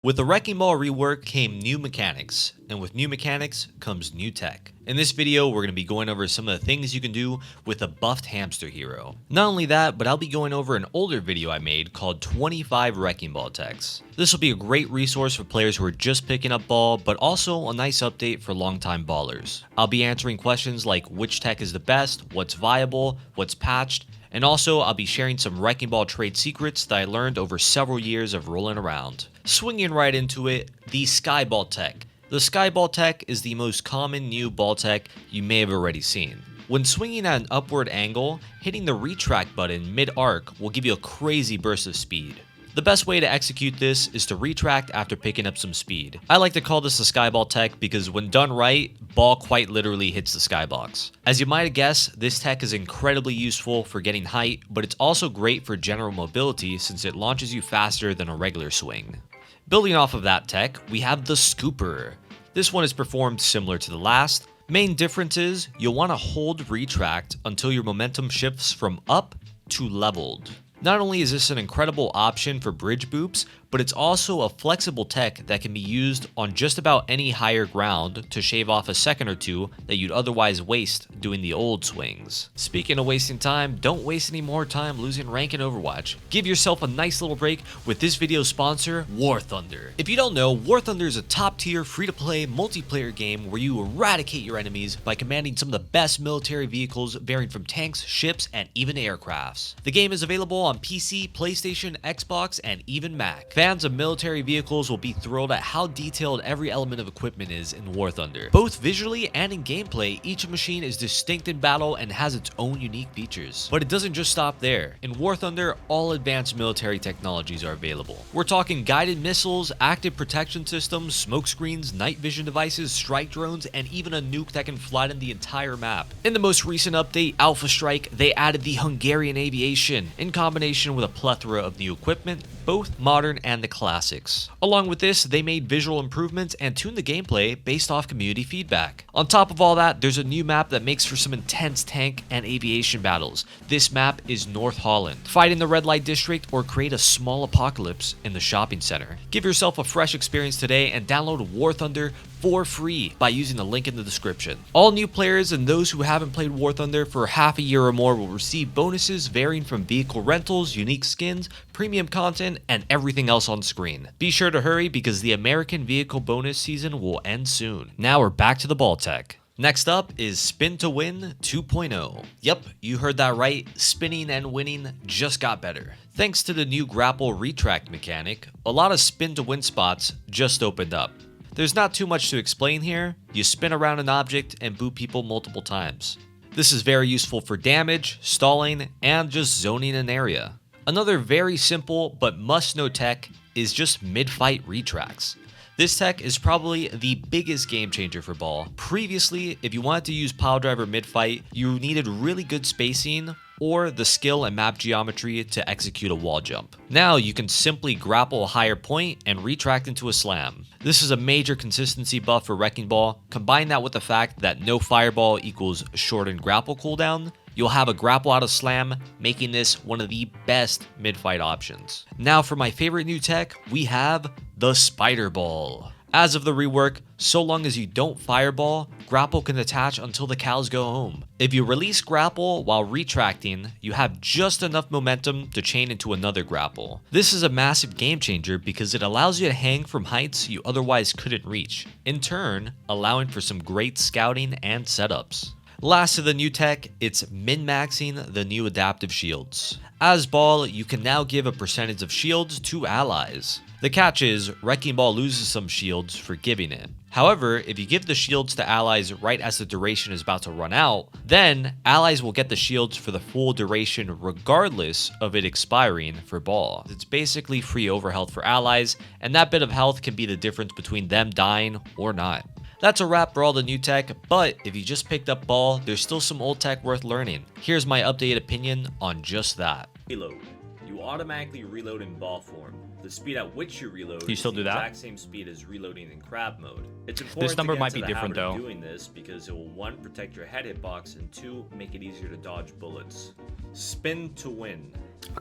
With the Wrecking Ball rework came new mechanics, and with new mechanics comes new tech. In this video, we're going to be going over some of the things you can do with a buffed hamster hero. Not only that, but I'll be going over an older video I made called 25 Wrecking Ball techs. This will be a great resource for players who are just picking up ball, but also a nice update for longtime ballers. I'll be answering questions like which tech is the best, what's viable, what's patched, and also, I'll be sharing some Wrecking Ball trade secrets that I learned over several years of rolling around. Swinging right into it, the Skyball tech. The Skyball tech is the most common new ball tech you may have already seen. When swinging at an upward angle, hitting the retract button mid-arc will give you a crazy burst of speed. The best way to execute this is to retract after picking up some speed. I like to call this the Skyball tech because when done right, ball quite literally hits the skybox. As you might have guessed, this tech is incredibly useful for getting height, but it's also great for general mobility since it launches you faster than a regular swing. Building off of that tech, we have the Scooper. This one is performed similar to the last. Main difference is you'll want to hold retract until your momentum shifts from up to leveled. Not only is this an incredible option for bridge boops, but it's also a flexible tech that can be used on just about any higher ground to shave off a second or two that you'd otherwise waste doing the old swings. Speaking of wasting time, don't waste any more time losing rank in Overwatch. Give yourself a nice little break with this video's sponsor, War Thunder. If you don't know, War Thunder is a top-tier free-to-play multiplayer game where you eradicate your enemies by commanding some of the best military vehicles varying from tanks, ships, and even aircrafts. The game is available on PC, PlayStation, Xbox, and even Mac. Fans of military vehicles will be thrilled at how detailed every element of equipment is in War Thunder. Both visually and in gameplay, each machine is distinct in battle and has its own unique features. But it doesn't just stop there. In War Thunder, all advanced military technologies are available. We're talking guided missiles, active protection systems, smoke screens, night vision devices, strike drones, and even a nuke that can fly in the entire map. In the most recent update, Alpha Strike, they added the Hungarian aviation in combination with a plethora of new equipment, both modern and the classics. Along with this, they made visual improvements and tuned the gameplay based off community feedback. On top of all that, there's a new map that makes for some intense tank and aviation battles. This map is North Holland. Fight in the red light district or create a small apocalypse in the shopping center. Give yourself a fresh experience today and download War Thunder for free by using the link in the description. All new players and those who haven't played War Thunder for half a year or more will receive bonuses varying from vehicle rentals, unique skins, premium content, and everything else on screen. Be sure to hurry because the American vehicle bonus season will end soon. Now we're back to the ball tech. Next up is Spin to Win 2.0. Yep, you heard that right, spinning and winning just got better. Thanks to the new grapple retract mechanic, a lot of spin to win spots just opened up. There's not too much to explain here. You spin around an object and boot people multiple times. This is very useful for damage, stalling, and just zoning an area. Another very simple but must-know tech is just mid-fight retracts. This tech is probably the biggest game changer for ball. Previously, if you wanted to use pile driver mid-fight, you needed really good spacing or the skill and map geometry to execute a wall jump. Now you can simply grapple a higher point and retract into a slam. This is a major consistency buff for Wrecking Ball. Combine that with the fact that no fireball equals shortened grapple cooldown, you'll have a grapple out of slam, making this one of the best mid-fight options. Now for my favorite new tech, we have the Spiderball. As of the rework, so long as you don't fireball, grapple can attach until the cows go home. If you release grapple while retracting, you have just enough momentum to chain into another grapple. This is a massive game changer because it allows you to hang from heights you otherwise couldn't reach, in turn allowing for some great scouting and setups. Last to the new tech, it's min-maxing the new adaptive shields. As ball, you can now give a percentage of shields to allies. The catch is, Wrecking Ball loses some shields for giving it. However, if you give the shields to allies right as the duration is about to run out, then allies will get the shields for the full duration regardless of it expiring for ball. It's basically free overhealth for allies, and that bit of health can be the difference between them dying or not. That's a wrap for all the new tech, but if you just picked up ball, there's still some old tech worth learning. Here's my updated opinion on just that. Reload. You automatically reload in ball form. The speed at which you reload you still is do the that? exact same speed as reloading in crab mode. It's important This number to get might into be the different, habit of though. doing this because it will 1. Protect your head hitbox and 2. Make it easier to dodge bullets. Spin to win.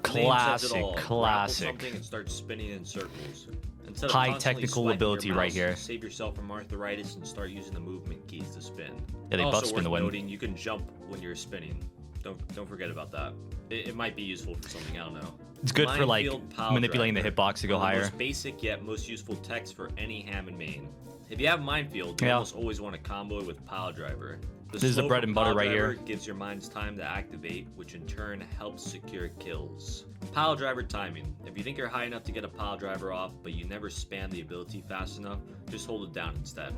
The name says it all. Grapple Classic. something and start spinning in circles. Instead of high constantly technical swiping your ability right mouse, here. Save yourself from arthritis and start using the movement keys to spin. Yeah, they buff Also spin worth to win. noting, you can jump when you're spinning. Don't forget about that. It might be useful for something, I don't know. It's good for like Minefield Pile manipulating the Driver, hitbox to go one of the higher. most basic yet most useful techs for any ham and main. If you have Minefield, you Yeah. almost always want to combo it with Pile Driver. This is the bread and butter right here. Gives your mines time to activate, which in turn helps secure kills. Pile Driver timing. If you think you're high enough to get a Pile Driver off, but you never spam the ability fast enough, just hold it down instead.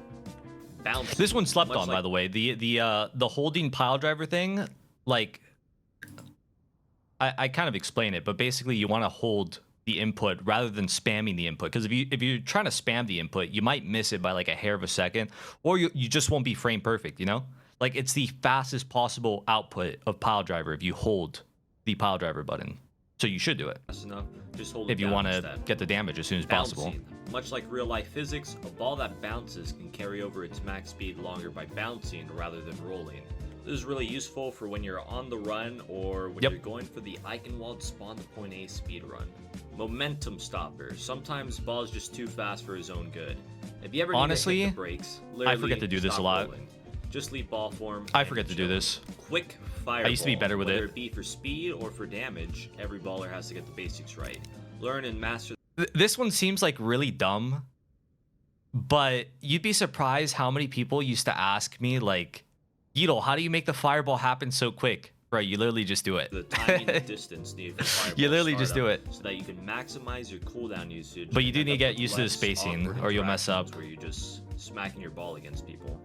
Bounce. This one slept Much on, like- by the way. The holding pile driver thing, like, I kind of explain it, but basically you want to hold the input rather than spamming the input. Because if you're trying to spam the input, you might miss it by like a hair of a second, or you just won't be frame perfect. You know, like it's the fastest possible output of pile driver if you hold the pile driver button. So you should do it fast enough, just hold it if you down want to instead. get the damage as soon as possible. Bouncing. Much like real life physics, a ball that bounces can carry over its max speed longer by bouncing rather than rolling. This is really useful for when you're on the run or when Yep. you're going for the Eichenwald spawn to point A speed run. Momentum stopper. Sometimes ball's just too fast for his own good. If you ever Honestly, need to hit the brakes, I forget to do this a stop lot. rolling. Just leave ball form. I and forget to do chill. this. Quick fireball. I used to be better with Whether it. it be for speed or for damage, every baller has to get the basics right. Learn and master. This one seems like really dumb, but you'd be surprised how many people used to ask me like, yeatle, how do you make the fireball happen so quick? Right, you literally just do it. The timing and distance needed for fireball You literally just do startup it. so that you can maximize your cooldown usage. But you and do end need to up get with used to the less spacing, awkward or you'll mess up. interactions where you're just smacking your ball against people.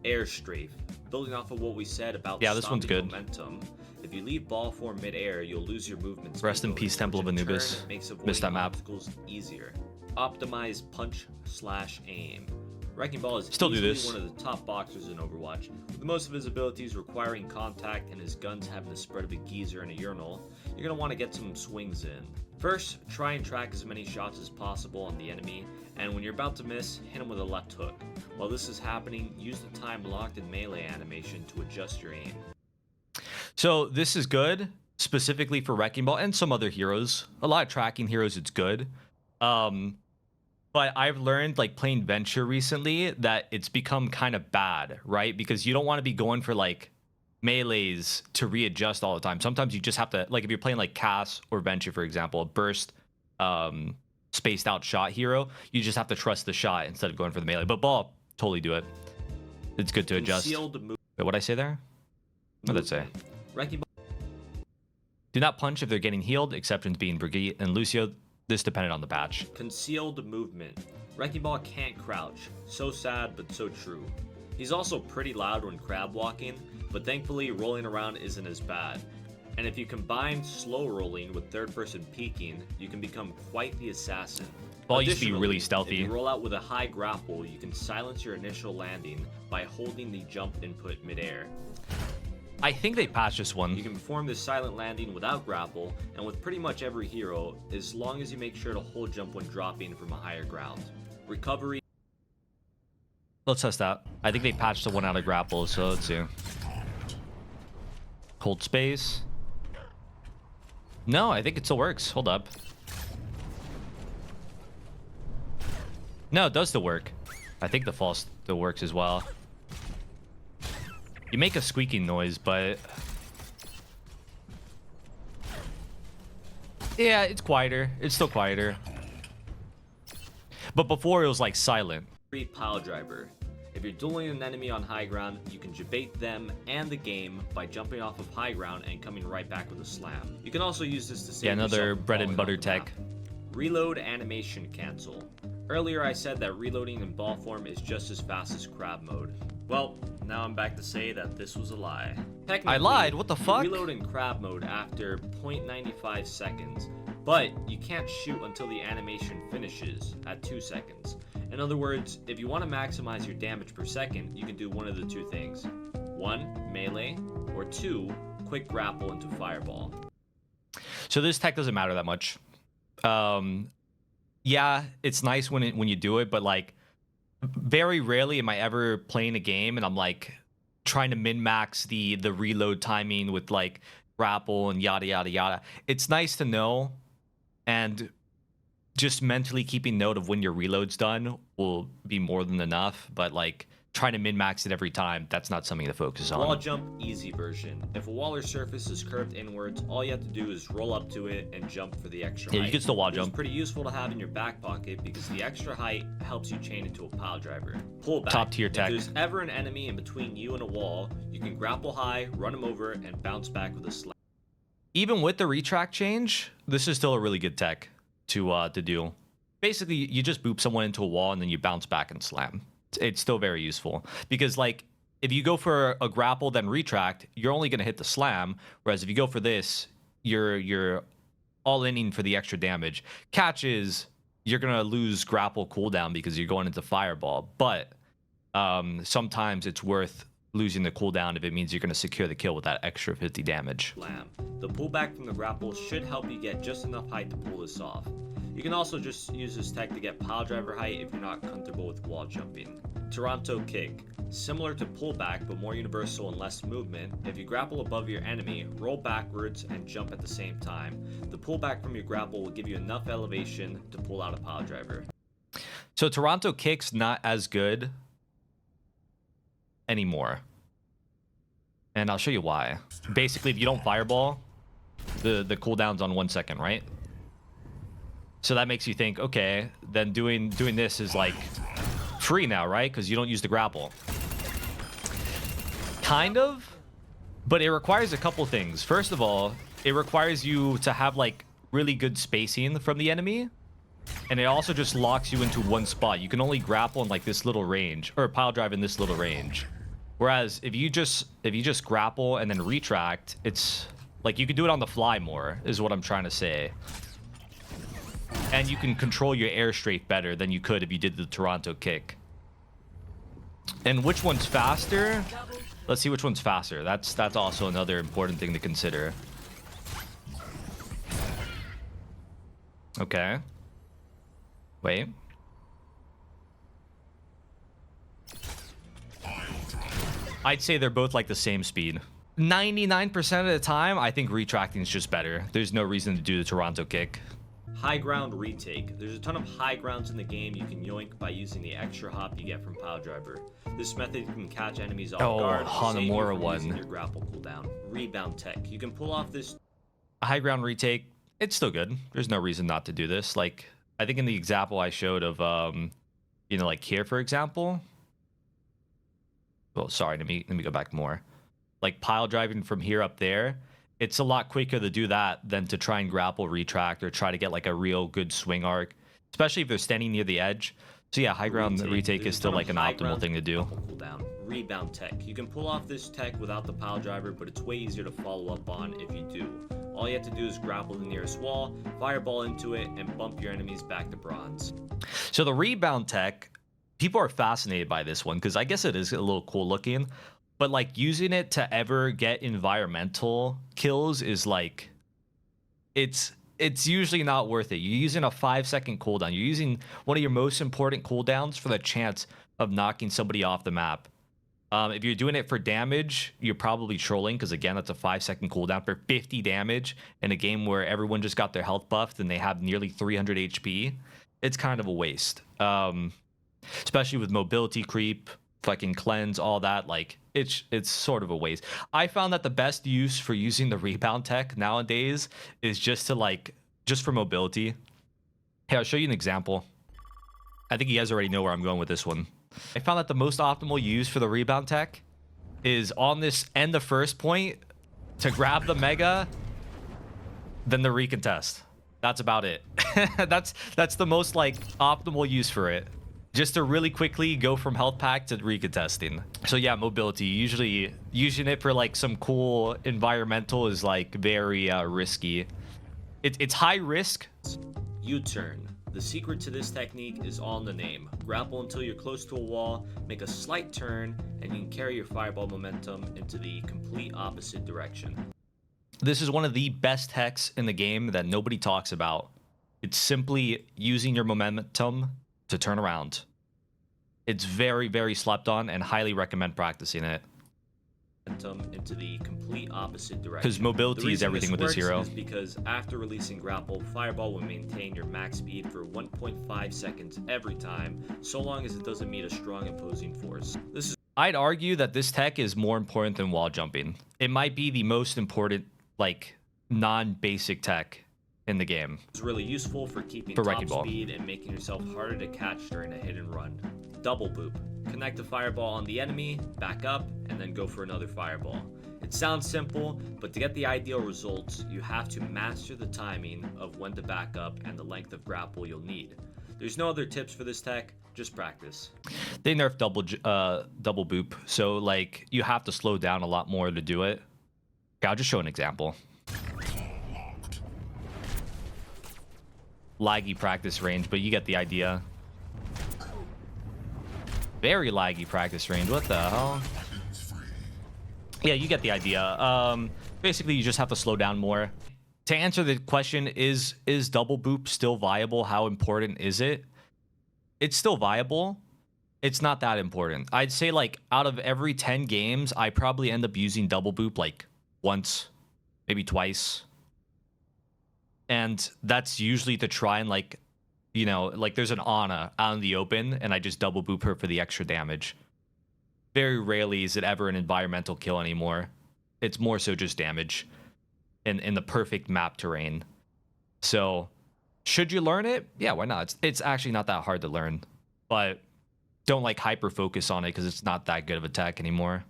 Air strafe. Building off of what we said about Yeah, this one's stopping good. momentum. If you leave ball form mid-air, you'll lose your movement speed Rest in bonus, peace, Temple which of in turn Anubis. makes Missed that avoiding map. obstacles easier. Optimize punch/aim. Wrecking Ball is Still do easily this. one of the top boxers in Overwatch, with most of his abilities requiring contact and his guns having the spread of a geezer and a urinal. You're going to want to get some swings in. First, try and track as many shots as possible on the enemy, and when you're about to miss, hit him with a left hook. While this is happening, use the time locked in melee animation to adjust your aim. So this is good specifically for Wrecking Ball and some other heroes. A lot of tracking heroes, it's good. But I've learned, like, playing Venture recently, that it's become kind of bad, right? Because you don't want to be going for, like, melees to readjust all the time. Sometimes you just have to, like, if you're playing, like, Cass or Venture, for example, a burst, spaced out shot hero, you just have to trust the shot instead of going for the melee. But Ball, totally do it. It's good to adjust. Wait, Concealed what'd I say there? What did I say? Wrecking Ball Do not punch if they're getting healed, exceptions being Brigitte and Lucio. This depended on the patch. Concealed movement. Wrecking Ball can't crouch. So sad, but so true. He's also pretty loud when crab walking, but thankfully rolling around isn't as bad. And if you combine slow rolling with third person peeking, you can become quite the assassin. Ball used to be really Additionally, stealthy. If you roll out with a high grapple, you can silence your initial landing by holding the jump input midair. I think they patched this You one. can perform this silent landing without grapple, and with pretty much every hero, as long as you make sure to hold jump when dropping from a higher ground. Recovery. Let's test that. I think they patched the one out of grapple, so let's see. Hold space. No, I think it still works. Hold up. No, it does still work. I think the fall still works as well. You make a squeaking noise, but... yeah, it's quieter. It's still quieter. But before, it was like silent. Pile driver. If you're dueling an enemy on high ground, you can debate them and the game by jumping off of high ground and coming right back with a slam. You can also use this to save Yeah, another yourself from bread and falling butter off the tech. map. Reload animation cancel. Earlier I said that reloading in ball form is just as fast as crab mode. Well, now I'm back to say that this was a lie. Technically, I lied, what the you fuck? reload in crab mode after 0.95 seconds, but you can't shoot until the animation finishes at 2 seconds. In other words, if you want to maximize your damage per second, you can do one of the two things. 1, melee, or 2, quick grapple into fireball. So this tech doesn't matter that much. Yeah, it's nice when you do it, but like very rarely am I ever playing a game and I'm like trying to min-max the reload timing with like grapple and yada yada yada. It's nice to know, and just mentally keeping note of when your reload's done will be more than enough. But like trying to min-max it every time, that's not something to focus on. Wall jump easy version. If a wall or surface is curved inwards, all you have to do is roll up to it and jump for the extra height. Yeah, you can still wall jump. It's pretty useful to have in your back pocket because the extra height helps you chain into a pile driver. Pull back. Top tier tech. If there's ever an enemy in between you and a wall, you can grapple high, run him over, and bounce back with a slam. Even with the retract change, this is still a really good tech to do. Basically, you just boop someone into a wall and then you bounce back and slam. It's still very useful because like if you go for a grapple then retract, you're only going to hit the slam, whereas if you go for this, you're all inning for the extra damage. Catch is you're going to lose grapple cooldown because you're going into fireball, but sometimes it's worth losing the cooldown if it means you're going to secure the kill with that extra 50 damage. Slam. The pullback from the grapple should help you get just enough height to pull this off. You can also just use this tech to get pile driver height if you're not comfortable with wall jumping. Toronto kick. Similar to pullback but more universal and less movement, if you grapple above your enemy, roll backwards and jump at the same time. The pullback from your grapple will give you enough elevation to pull out a pile driver. So Toronto kick's not as good anymore. And I'll show you why. Basically, if you don't fireball, the cooldown's on 1 second, right? So that makes you think, okay, then doing this is like free now, right? Because you don't use the grapple. Kind of, but it requires a couple things. First of all, it requires you to have like really good spacing from the enemy. And it also just locks you into one spot. You can only grapple in like this little range, or pile drive in this little range. Whereas if you just grapple and then retract, it's like you can do it on the fly more, is what I'm trying to say. And you can control your air strafe better than you could if you did the Toronto kick. And which one's faster? Let's see which one's faster. That's also another important thing to consider. Okay. Wait. I'd say they're both like the same speed. 99% of the time, I think retracting is just better. There's no reason to do the Toronto kick. High ground retake. There's a ton of high grounds in the game you can yoink by using the extra hop you get from pile driver. This method can catch enemies off guard, save you from using your grapple cooldown. Rebound tech. You can pull off this high ground retake. It's still good. There's no reason not to do this. Like I think in the example I showed of you know, like here for example. Well, sorry, let me go back more. Like pile driving from here up there, it's a lot quicker to do that than to try and grapple retract or try to get like a real good swing arc, especially if they're standing near the edge. So yeah, high ground retake is still like an optimal thing to do. Cooldown. Rebound tech. You can pull off this tech without the pile driver, but it's way easier to follow up on if you do. All you have to do is grapple the nearest wall, fireball into it, and bump your enemies back to bronze. So the rebound tech, people are fascinated by this one because I guess it is a little cool looking. But like using it to ever get environmental kills is like, it's usually not worth it. You're using a 5-second cooldown. You're using one of your most important cooldowns for the chance of knocking somebody off the map. If you're doing it for damage, you're probably trolling because again, that's a 5-second cooldown for 50 damage in a game where everyone just got their health buffed and they have nearly 300 HP. It's kind of a waste, especially with mobility creep, fucking cleanse, all that. Like it's sort of a waste. I found that the best use for using the rebound tech nowadays is just for mobility. Hey, I'll show you an example. I think you guys already know where I'm going with this one. I found that the most optimal use for the rebound tech is on this end the first point to grab the mega, then the recontest. That's about it. that's the most like optimal use for it. Just to really quickly go from health pack to recontesting. So yeah, mobility. Usually using it for like some cool environmental is like very risky. It's high risk. U-turn. The secret to this technique is all in the name. Grapple until you're close to a wall, make a slight turn, and you can carry your fireball momentum into the complete opposite direction. This is one of the best techs in the game that nobody talks about. It's simply using your momentum to turn around. It's very, very slept on and highly recommend practicing it. momentum into the complete opposite direction. Because mobility is everything with this hero. Is because after releasing grapple, Fireball will maintain your max speed for 1.5 seconds every time, so long as it doesn't meet a strong opposing force. I'd argue that this tech is more important than wall jumping. It might be the most important, like, non-basic tech in the game. It's really useful for keeping top speed and making yourself harder to catch during a hit and run. Double boop. Connect a fireball on the enemy, back up, and then go for another fireball. It sounds simple, but to get the ideal results, you have to master the timing of when to back up and the length of grapple you'll need. There's no other tips for this tech, just practice. They nerfed double boop, so like you have to slow down a lot more to do it. Okay, I'll just show an example. Laggy practice range, but you get the idea. Very laggy practice range. What the hell? Yeah, you get the idea. Basically, you just have to slow down more. To answer the question, is double boop still viable? How important is it? It's still viable. It's not that important. I'd say like out of every 10 games, I probably end up using double boop like once, maybe twice. And that's usually to try and like, you know, like there's an Ana out in the open and I just double boop her for the extra damage. Very rarely is it ever an environmental kill anymore. It's more so just damage in the perfect map terrain. So should you learn it? Yeah, why not? It's actually not that hard to learn, but don't like hyper focus on it because it's not that good of a tech anymore.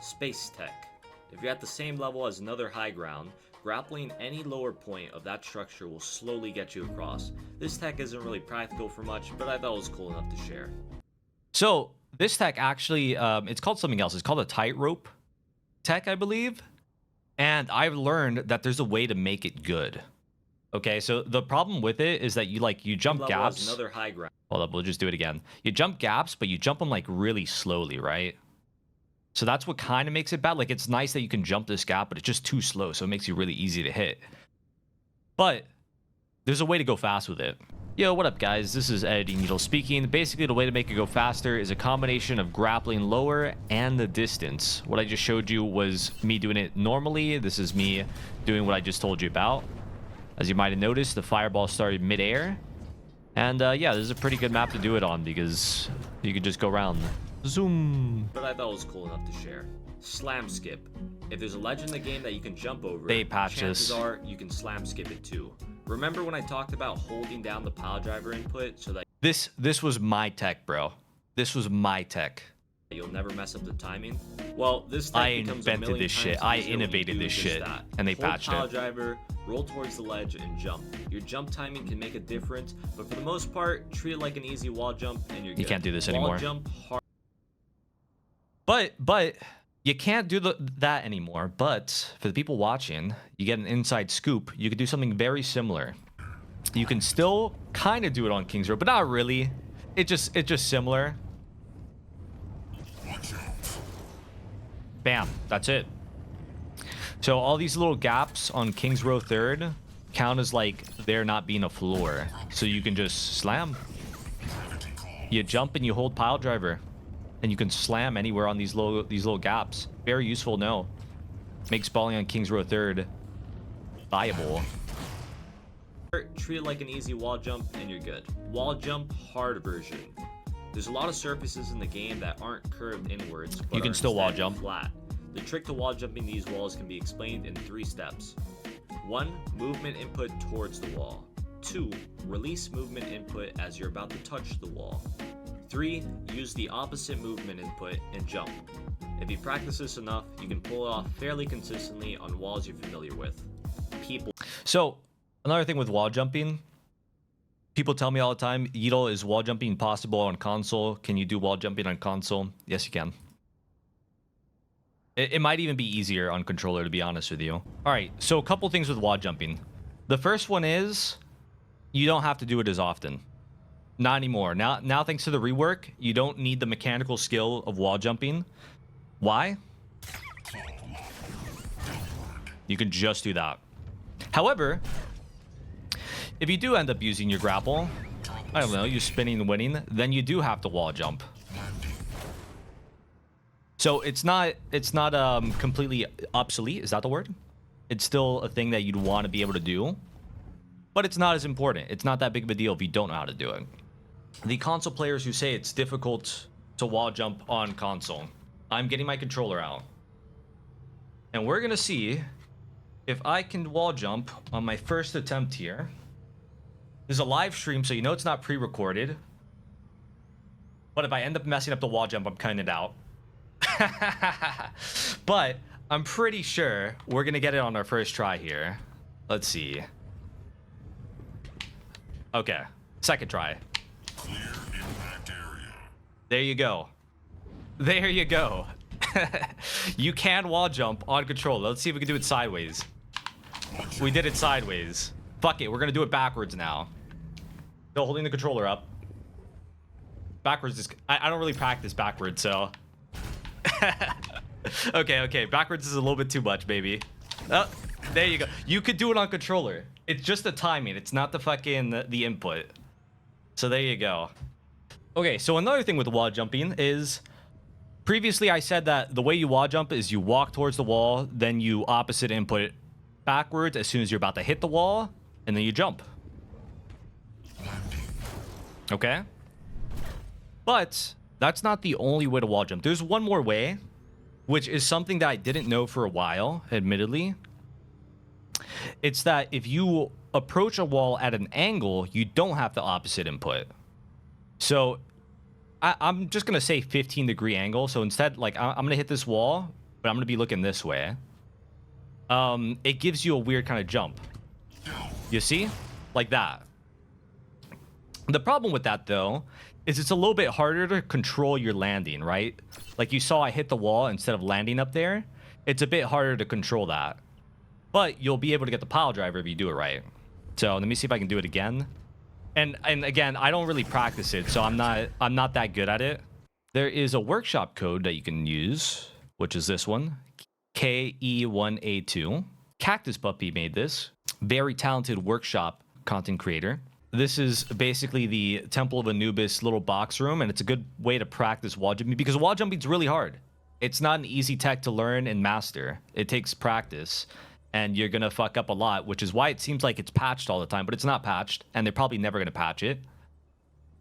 Space tech. If you're at the same level as another high ground, grappling any lower point of that structure will slowly get you across. This tech isn't really practical for much, but I thought it was cool enough to share. So this tech actually, it's called something else. It's called a tightrope tech, I believe. And I've learned that there's a way to make it good. Okay, so the problem with it is that you jump gaps. Another high ground. Hold up, we'll just do it again. You jump gaps, but you jump them like really slowly, right? So that's what kind of makes it bad. Like, it's nice that you can jump this gap, but it's just too slow, so it makes you really easy to hit. But there's a way to go fast with it. Yo, what up, guys? This is yeatle speaking. Basically, the way to make it go faster is a combination of grappling lower and the distance. What I just showed you was me doing it normally. This is me doing what I just told you about. As you might have noticed, the fireball started mid-air. And yeah, this is a pretty good map to do it on because you can just go around. Zoom. But I thought it was cool enough to share. Slam skip. If there's a ledge in the game that you can jump over, they patch chances are you can slam skip it too. Remember when I talked about holding down the pile driver input so that this was my tech, bro. This was my tech. You'll never mess up the timing? Well, this tech I invented this shit. I innovated this shit, and they patched it. Hold pile driver, roll towards the ledge, and jump. Your jump timing can make a difference, but for the most part, treat it like an easy wall jump, and you're good. You can't do this anymore. Wall jump hard. But you can't do that anymore. But for the people watching, you get an inside scoop. You could do something very similar. You can still kind of do it on King's Road, but not really. It's just similar. Bam, that's it. So all these little gaps on King's Row 3rd count as like there not being a floor. So you can just slam. You jump and you hold pile driver. And you can slam anywhere on these little gaps. Very useful, no. Makes balling on King's Row 3rd viable. Treat it like an easy wall jump and you're good. Wall jump hard version. There's a lot of surfaces in the game that aren't curved inwards, but you can still wall jump flat. The trick to wall jumping these walls can be explained in 3 steps. 1. Movement input towards the wall. 2. Release movement input as you're about to touch the wall. 3. Use the opposite movement input and jump. If you practice this enough, you can pull it off fairly consistently on walls you're familiar with. So, another thing with wall jumping, people tell me all the time, yeatle, is wall jumping possible on console? Can you do wall jumping on console? Yes, you can. It might even be easier on controller, to be honest with you. All right, so a couple things with wall jumping. The first one is you don't have to do it as often. Not anymore. Now, thanks to the rework, you don't need the mechanical skill of wall jumping. Why? You can just do that. However, if you do end up using your grapple, I don't know, you're spinning and winning, then you do have to wall jump. So it's not completely obsolete. Is that the word? It's still a thing that you'd want to be able to do, but it's not as important. It's not that big of a deal if you don't know how to do it. The console players who say it's difficult to wall jump on console, I'm getting my controller out, and we're gonna see if I can wall jump on my first attempt here. This is a live stream, so you know it's not pre-recorded. But if I end up messing up the wall jump, I'm cutting it out. But I'm pretty sure we're gonna get it on our first try here. Let's see. Okay, second try. Clear impact area. There you go. There you go. You can wall jump on controller. Let's see if we can do it sideways. We did it sideways. Fuck it, we're gonna do it backwards now. Still holding the controller up. Backwards is... I don't really practice backwards, so... Okay, backwards is a little bit too much, baby. Oh, there you go. You could do it on controller. It's just the timing. It's not the fucking... the input. So there you go. Okay, so another thing with wall jumping is... Previously, I said that the way you wall jump is you walk towards the wall, then you opposite input backwards as soon as you're about to hit the wall, and then you jump. Okay? But that's not the only way to wall jump. There's one more way, which is something that I didn't know for a while, admittedly. It's that if you approach a wall at an angle, you don't have the opposite input. So I'm just going to say 15-degree angle. So instead, like, I'm going to hit this wall, but I'm going to be looking this way. It gives you a weird kind of jump. You see? Like that. The problem with that, though, is it's a little bit harder to control your landing, right? Like you saw I hit the wall instead of landing up there. It's a bit harder to control that. But you'll be able to get the pile driver if you do it right. So let me see if I can do it again. And again, I don't really practice it, so I'm not that good at it. There is a workshop code that you can use, which is this one, KE1A2. Cactus Puppy made this. Very talented workshop content creator. This is basically the Temple of Anubis little box room, and it's a good way to practice wall jumping because wall jumping is really hard. It's not an easy tech to learn and master. It takes practice, and you're gonna fuck up a lot, which is why it seems like it's patched all the time, but it's not patched, and they're probably never gonna patch it.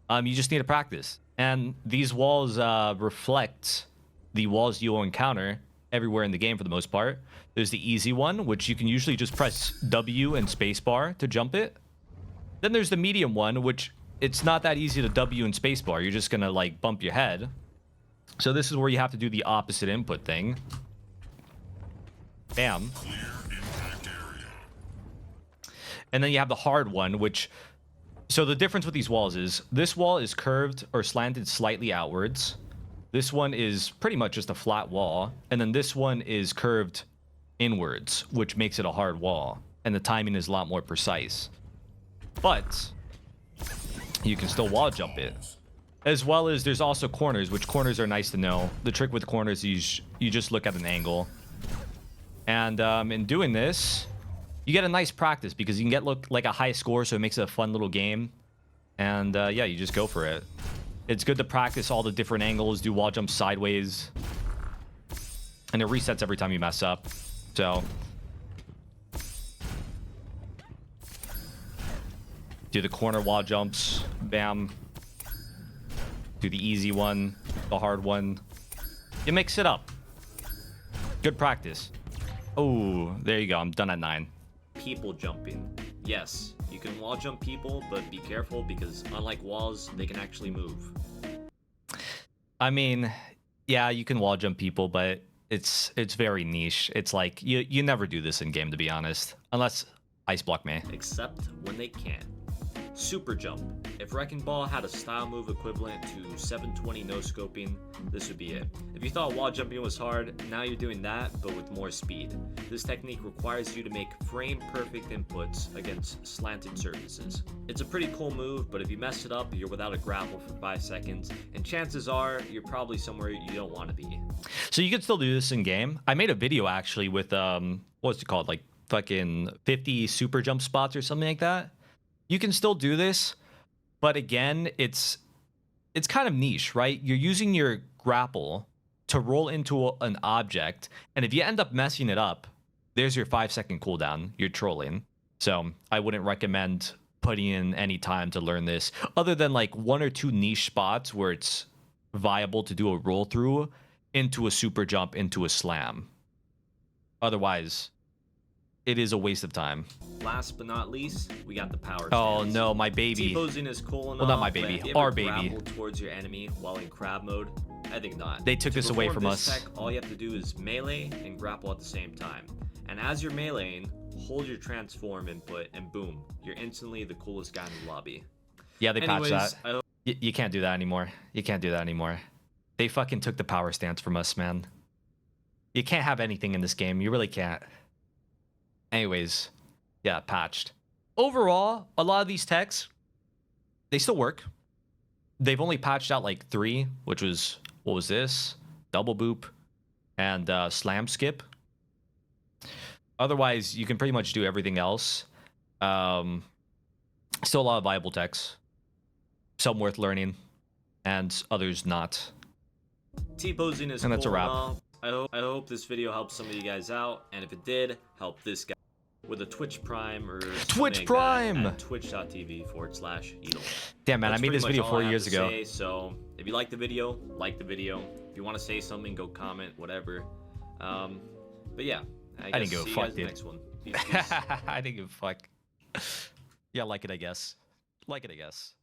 You just need to practice. And these walls reflect the walls you will encounter everywhere in the game for the most part. There's the easy one, which you can usually just press W and spacebar to jump it. Then there's the medium one, which it's not that easy to W and spacebar. You're just gonna like bump your head. So this is where you have to do the opposite input thing. Bam. Clear impact area. And then you have the hard one, which... So the difference with these walls is this wall is curved or slanted slightly outwards. This one is pretty much just a flat wall. And then this one is curved inwards, which makes it a hard wall. And the timing is a lot more precise. But you can still wall jump it. As well as there's also corners, which corners are nice to know. The trick with corners is you just look at an angle. And in doing this, you get a nice practice because you can get like a high score, so it makes it a fun little game. And yeah, you just go for it. It's good to practice all the different angles, do wall jumps sideways. And it resets every time you mess up. So... do the corner wall jumps. Bam. Do the easy one. The hard one. You mix it up. Good practice. Oh, there you go. I'm done at 9. People jumping. Yes, you can wall jump people, but be careful because unlike walls, they can actually move. I mean, yeah, you can wall jump people, but it's very niche. It's like you never do this in game, to be honest, unless ice block me. Except when they can. Super jump. If Wrecking Ball had a style move equivalent to 720 no scoping, this would be it. If you thought wall jumping was hard, now you're doing that, but with more speed. This technique requires you to make frame perfect inputs against slanted surfaces. It's a pretty cool move, but if you mess it up, you're without a grapple for 5 seconds, and chances are you're probably somewhere you don't want to be. So you can still do this in game. I made a video actually with what's it called, like fucking 50 super jump spots or something like that. You can still do this, but again, it's kind of niche, right? You're using your grapple to roll into an object, and if you end up messing it up, there's your 5-second cooldown. You're trolling. So I wouldn't recommend putting in any time to learn this, other than like 1 or 2 niche spots where it's viable to do a roll through into a super jump into a slam. Otherwise, it is a waste of time. Last but not least, we got the power Oh stance. no, my baby. T-posing is cool enough. Well, not my baby, but if you our ever baby. grapple towards your enemy while in crab mode, I think not. They took To this away perform from this us. Tech, all you have to do is melee and grapple at the same time. And as you're meleeing, hold your transform input, and boom, you're instantly the coolest guy in the lobby. Yeah, they patched Anyways, that. You can't do that anymore. You can't do that anymore. They fucking took the power stance from us, man. You can't have anything in this game. You really can't. Anyways, yeah, patched. Overall, a lot of these techs, they still work. They've only patched out like 3, which was, what was this? Double boop and slam skip. Otherwise, you can pretty much do everything else. Still a lot of viable techs. Some worth learning, and others not. T-posing is And that's a cool wrap. and all. I hope this video helped some of you guys out, and if it did, help this guy with a Twitch Prime or Twitch something like Prime! that at twitch.tv/yeatle. Damn, man, I That's made pretty this much video all 4 I have years to ago. say, so if you like the video, like the video. If you want to say something, go comment, whatever. But yeah, I didn't guess give a see you fuck, guys in the dude. next one. Peace, peace. I didn't give a fuck. Yeah, like it, I guess. Like it, I guess.